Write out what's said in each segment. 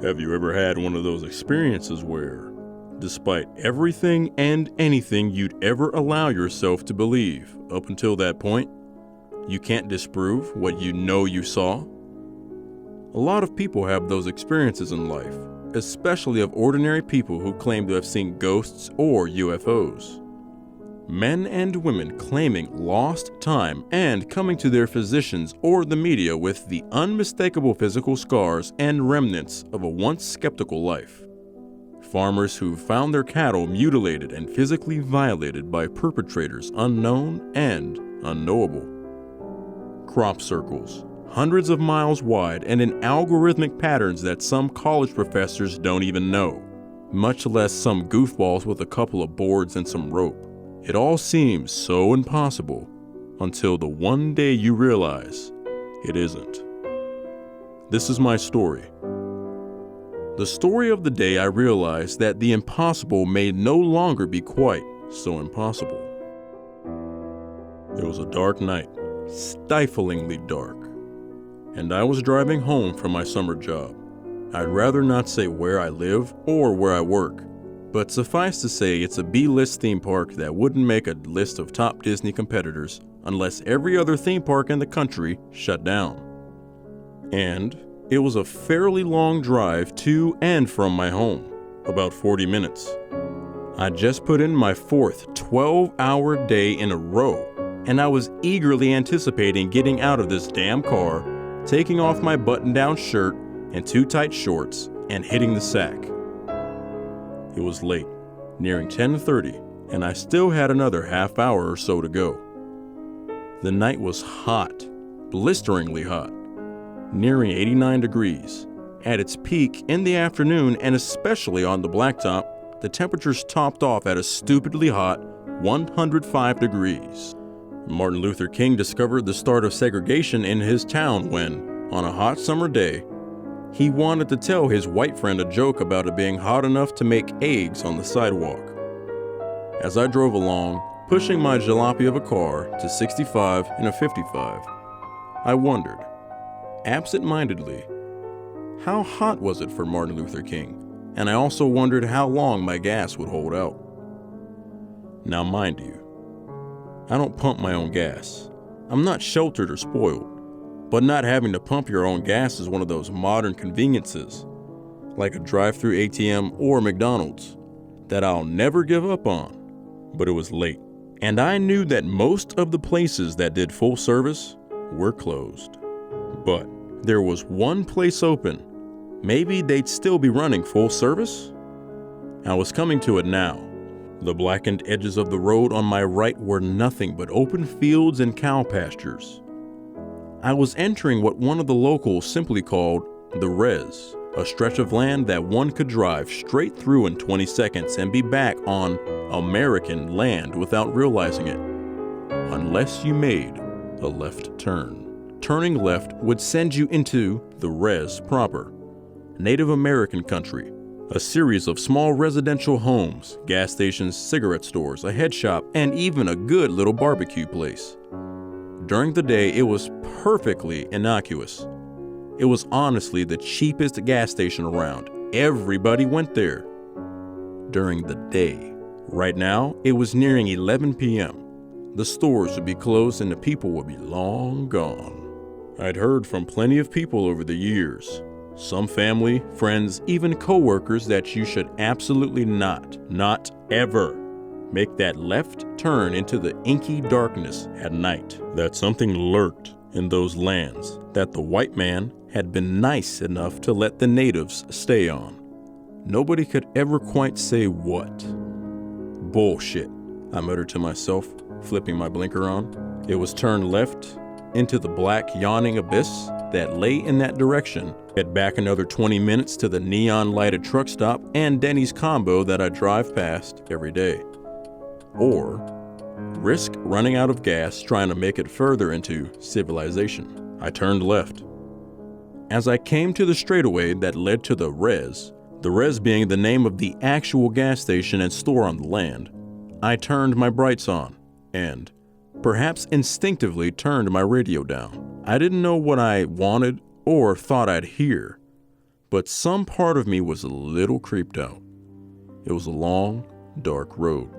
Have you ever had one of those experiences where, despite everything and anything you'd ever allow yourself to believe up until that point, you can't disprove what you know you saw? A lot of people have those experiences in life, especially of ordinary people who claim to have seen ghosts or UFOs. Men and women claiming lost time and coming to their physicians or the media with the unmistakable physical scars and remnants of a once skeptical life. Farmers who found their cattle mutilated and physically violated by perpetrators unknown and unknowable. Crop circles, hundreds of miles wide and in algorithmic patterns that some college professors don't even know, much less some goofballs with a couple of boards and some rope. It all seems so impossible until the one day you realize it isn't. This is my story. The story of the day I realized that the impossible may no longer be quite so impossible. It was a dark night, stiflingly dark, and I was driving home from my summer job. I'd rather not say where I live or where I work, but suffice to say it's a B-list theme park that wouldn't make a list of top Disney competitors unless every other theme park in the country shut down. And it was a fairly long drive to and from my home, about 40 minutes. I just put in my fourth 12-hour day in a row, and I was eagerly anticipating getting out of this damn car, taking off my button-down shirt and too tight shorts, and hitting the sack. It was late, nearing 10:30, and I still had another half hour or so to go. The night was hot, blisteringly hot, nearing 89 degrees. At its peak in the afternoon, and especially on the blacktop, the temperatures topped off at a stupidly hot 105 degrees. Martin Luther King discovered the start of segregation in his town when, on a hot summer day, he wanted to tell his white friend a joke about it being hot enough to make eggs on the sidewalk. As I drove along, pushing my jalopy of a car to 65 and a 55, I wondered, absent-mindedly, how hot was it for Martin Luther King? And I also wondered how long my gas would hold out. Now mind you, I don't pump my own gas. I'm not sheltered or spoiled. But not having to pump your own gas is one of those modern conveniences, like a drive-through ATM or McDonald's, that I'll never give up on. But it was late, and I knew that most of the places that did full service were closed. But there was one place open. Maybe they'd still be running full service? I was coming to it now. The blackened edges of the road on my right were nothing but open fields and cow pastures. I was entering what one of the locals simply called the Res, a stretch of land that one could drive straight through in 20 seconds and be back on American land without realizing it, unless you made a left turn. Turning left would send you into the Res proper, Native American country, a series of small residential homes, gas stations, cigarette stores, a head shop, and even a good little barbecue place. During the day, it was perfectly innocuous. It was honestly the cheapest gas station around. Everybody went there. During the day. Right now, it was nearing 11 p.m. The stores would be closed and the people would be long gone. I'd heard from plenty of people over the years, some family, friends, even co-workers, that you should absolutely not ever make that left turn into the inky darkness at night. That something lurked in those lands that the white man had been nice enough to let the natives stay on. Nobody could ever quite say what. Bullshit, I muttered to myself, flipping my blinker on. It was turned left into the black yawning abyss that lay in that direction. Get back another 20 minutes to the neon lighted truck stop and Denny's combo that I drive past every day. Or risk running out of gas trying to make it further into civilization. I turned left. As I came to the straightaway that led to the Res being the name of the actual gas station and store on the land, I turned my brights on and, perhaps instinctively, turned my radio down. I didn't know what I wanted or thought I'd hear, But some part of me was a little creeped out. It was a long, dark road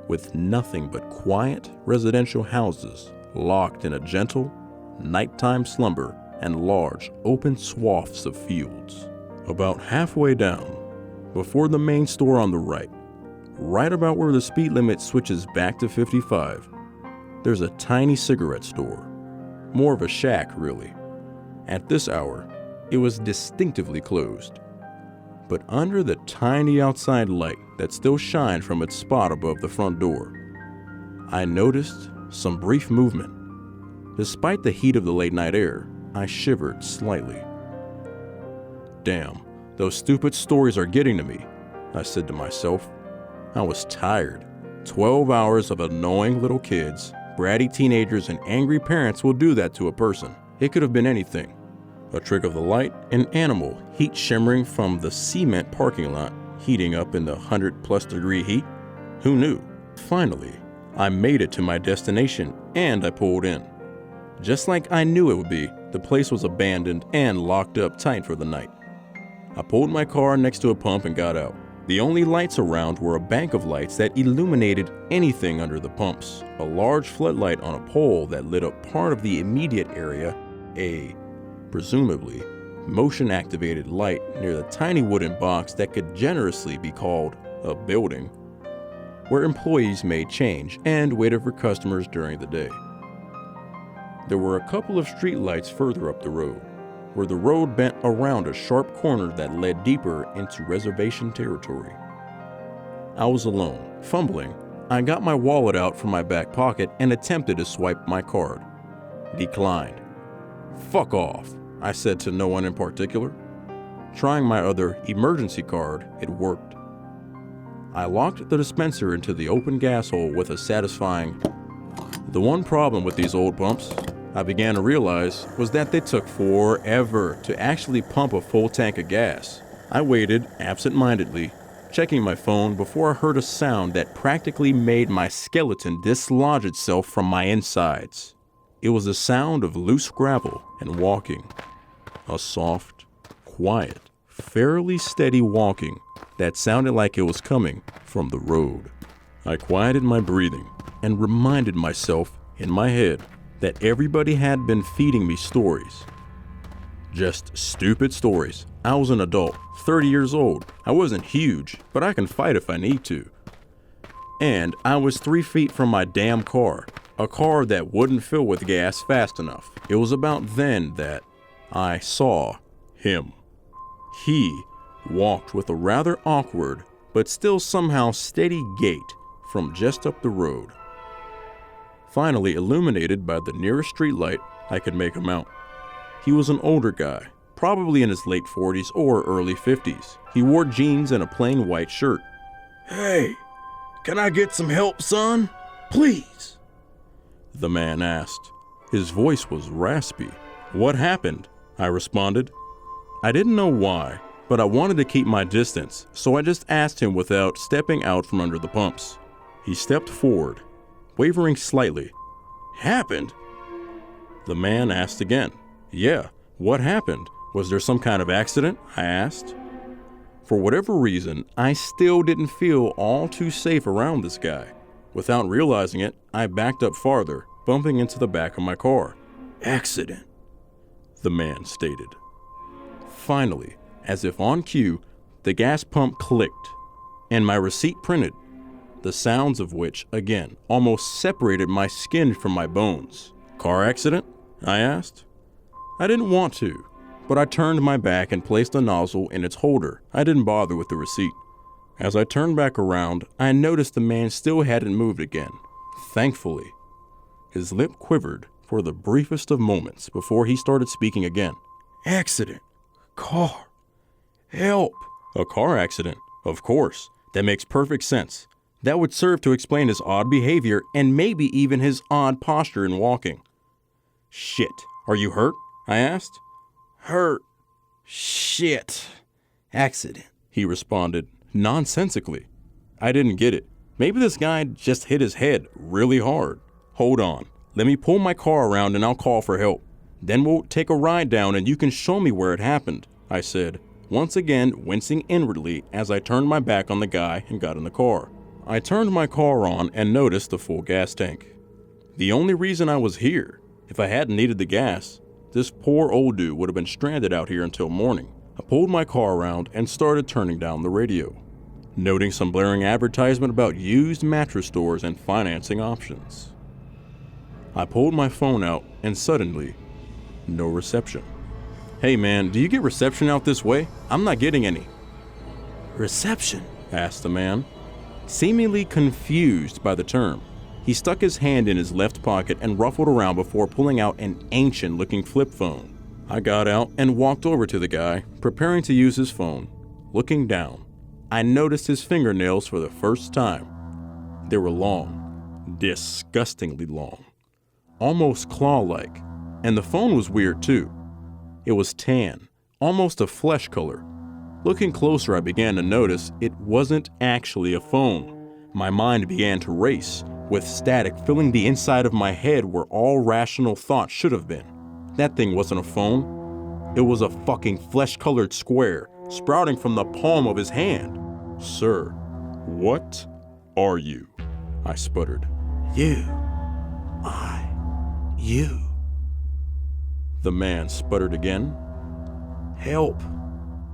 with nothing but quiet residential houses locked in a gentle, nighttime slumber and large, open swaths of fields. About halfway down, before the main store on the right about where the speed limit switches back to 55, there's a tiny cigarette store. More of a shack, really. At this hour, it was distinctively closed. But under the tiny outside light that still shined from its spot above the front door, I noticed some brief movement. Despite the heat of the late night air, I shivered slightly. Damn, those stupid stories are getting to me, I said to myself. I was tired. 12 hours of annoying little kids, bratty teenagers, and angry parents will do that to a person. It could have been anything. A trick of the light, an animal, heat shimmering from the cement parking lot, heating up in the 100+ degree heat. Who knew? Finally, I made it to my destination and I pulled in. Just like I knew it would be, the place was abandoned and locked up tight for the night. I pulled my car next to a pump and got out. The only lights around were a bank of lights that illuminated anything under the pumps, a large floodlight on a pole that lit up part of the immediate area, a, presumably, motion-activated light near the tiny wooden box that could generously be called a building, where employees made change and waited for customers during the day. There were a couple of street lights further up the road, where the road bent around a sharp corner that led deeper into reservation territory. I was alone. Fumbling, I got my wallet out from my back pocket and attempted to swipe my card. Declined. Fuck off, I said to no one in particular. Trying my other emergency card, it worked. I locked the dispenser into the open gas hole with a satisfying. The one problem with these old pumps, I began to realize, was that they took forever to actually pump a full tank of gas. I waited absent-mindedly, checking my phone before I heard a sound that practically made my skeleton dislodge itself from my insides. It was the sound of loose gravel and walking. A soft, quiet, fairly steady walking that sounded like it was coming from the road. I quieted my breathing and reminded myself in my head that everybody had been feeding me stories. Just stupid stories. I was an adult, 30 years old. I wasn't huge, but I can fight if I need to. And I was 3 feet from my damn car, a car that wouldn't fill with gas fast enough. It was about then that I saw him. He walked with a rather awkward, but still somehow steady gait from just up the road. Finally, illuminated by the nearest streetlight, I could make him out. He was an older guy, probably in his late 40s or early 50s. He wore jeans and a plain white shirt. "Hey, can I get some help, son? Please?" the man asked. His voice was raspy. "What happened?" I responded. I didn't know why, but I wanted to keep my distance, so I just asked him without stepping out from under the pumps. He stepped forward, wavering slightly. "Happened?" the man asked again. "Yeah, what happened? Was there some kind of accident?" I asked. For whatever reason, I still didn't feel all too safe around this guy. Without realizing it, I backed up farther, bumping into the back of my car. "Accident," the man stated. Finally, as if on cue, the gas pump clicked, and my receipt printed, the sounds of which, again, almost separated my skin from my bones. "Car accident?" I asked. I didn't want to, but I turned my back and placed the nozzle in its holder. I didn't bother with the receipt. As I turned back around, I noticed the man still hadn't moved again. Thankfully. His lip quivered for the briefest of moments before he started speaking again. "Accident. Car. Help." A car accident? Of course. That makes perfect sense. That would serve to explain his odd behavior and maybe even his odd posture in walking. "Shit. Are you hurt?" I asked. "Hurt. Shit. Accident," he responded, nonsensically. I didn't get it. Maybe this guy just hit his head really hard. "Hold on. Let me pull my car around and I'll call for help. Then we'll take a ride down and you can show me where it happened," I said, once again wincing inwardly as I turned my back on the guy and got in the car. I turned my car on and noticed the full gas tank. The only reason I was here, if I hadn't needed the gas, this poor old dude would have been stranded out here until morning. I pulled my car around and started turning down the radio, noting some blaring advertisement about used mattress stores and financing options. I pulled my phone out and suddenly, no reception. "Hey man, do you get reception out this way? I'm not getting any." "Reception?" asked the man, seemingly confused by the term. He stuck his hand in his left pocket and ruffled around before pulling out an ancient-looking flip phone. I got out and walked over to the guy, preparing to use his phone. Looking down, I noticed his fingernails for the first time. They were long, disgustingly long, almost claw-like, and the phone was weird too. It was tan, almost a flesh color. Looking closer, I began to notice it wasn't actually a phone. My mind began to race, with static filling the inside of my head where all rational thought should have been. That thing wasn't a phone. It was a fucking flesh-colored square sprouting from the palm of his hand. "Sir, what are you?" I sputtered. You. The man sputtered again. "Help.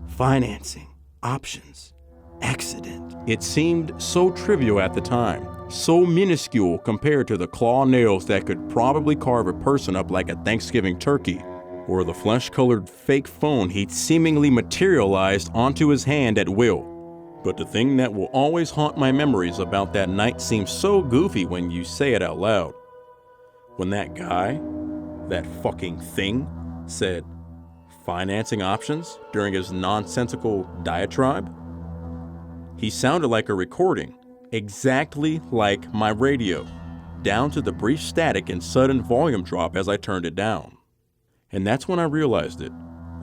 Financing. Options. Accident." It seemed so trivial at the time, so minuscule compared to the claw nails that could probably carve a person up like a Thanksgiving turkey, or the flesh-colored fake phone he'd seemingly materialized onto his hand at will. But the thing that will always haunt my memories about that night seems so goofy when you say it out loud. When that guy, that fucking thing, said financing options during his nonsensical diatribe, he sounded like a recording, exactly like my radio, down to the brief static and sudden volume drop as I turned it down. And that's when I realized it.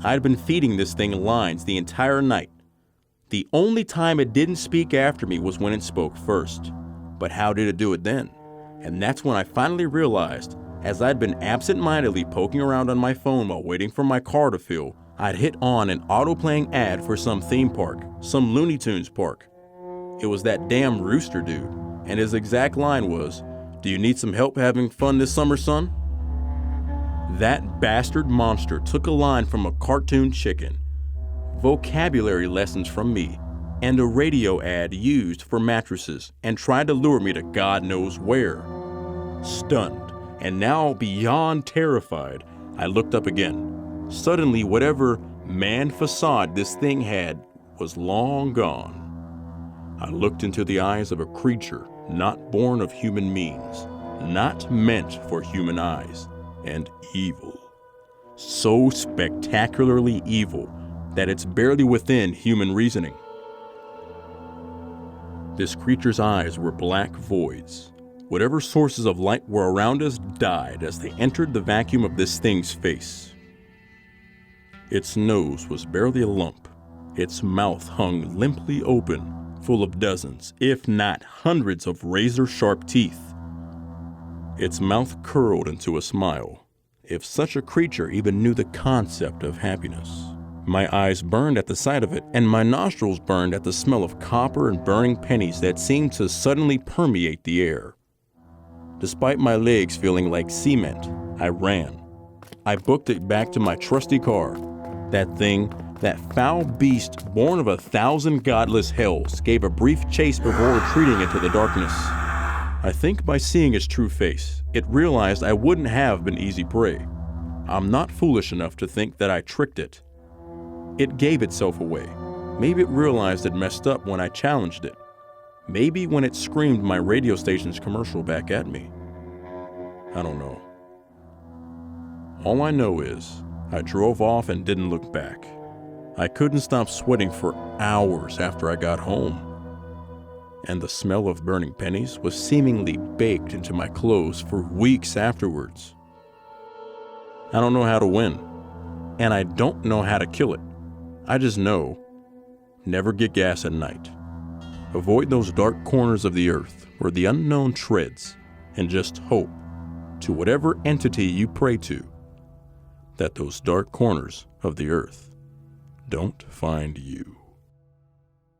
I'd been feeding this thing lines the entire night. The only time it didn't speak after me was when it spoke first. But how did it do it then? And that's when I finally realized, as I'd been absent-mindedly poking around on my phone while waiting for my car to fill, I'd hit on an auto-playing ad for some theme park, some Looney Tunes park. It was that damn rooster dude, and his exact line was, "Do you need some help having fun this summer, son?" That bastard monster took a line from a cartoon chicken, vocabulary lessons from me, and a radio ad used for mattresses, and tried to lure me to God knows where. Stunned, and now beyond terrified, I looked up again. Suddenly, whatever man facade this thing had was long gone. I looked into the eyes of a creature not born of human means, not meant for human eyes, and evil. So spectacularly evil that it's barely within human reasoning. This creature's eyes were black voids. Whatever sources of light were around us died as they entered the vacuum of this thing's face. Its nose was barely a lump. Its mouth hung limply open, full of dozens, if not hundreds of razor-sharp teeth. Its mouth curled into a smile, if such a creature even knew the concept of happiness. My eyes burned at the sight of it, and my nostrils burned at the smell of copper and burning pennies that seemed to suddenly permeate the air. Despite my legs feeling like cement, I ran. I booked it back to my trusty car. That thing, that foul beast born of 1,000 godless hells, gave a brief chase before retreating into the darkness. I think by seeing its true face, it realized I wouldn't have been easy prey. I'm not foolish enough to think that I tricked it. It gave itself away. Maybe it realized it messed up when I challenged it. Maybe when it screamed my radio station's commercial back at me. I don't know. All I know is I drove off and didn't look back. I couldn't stop sweating for hours after I got home. And the smell of burning pennies was seemingly baked into my clothes for weeks afterwards. I don't know how to win, and I don't know how to kill it. I just know, never get gas at night. Avoid those dark corners of the earth where the unknown treads, and just hope, to whatever entity you pray to, that those dark corners of the earth don't find you.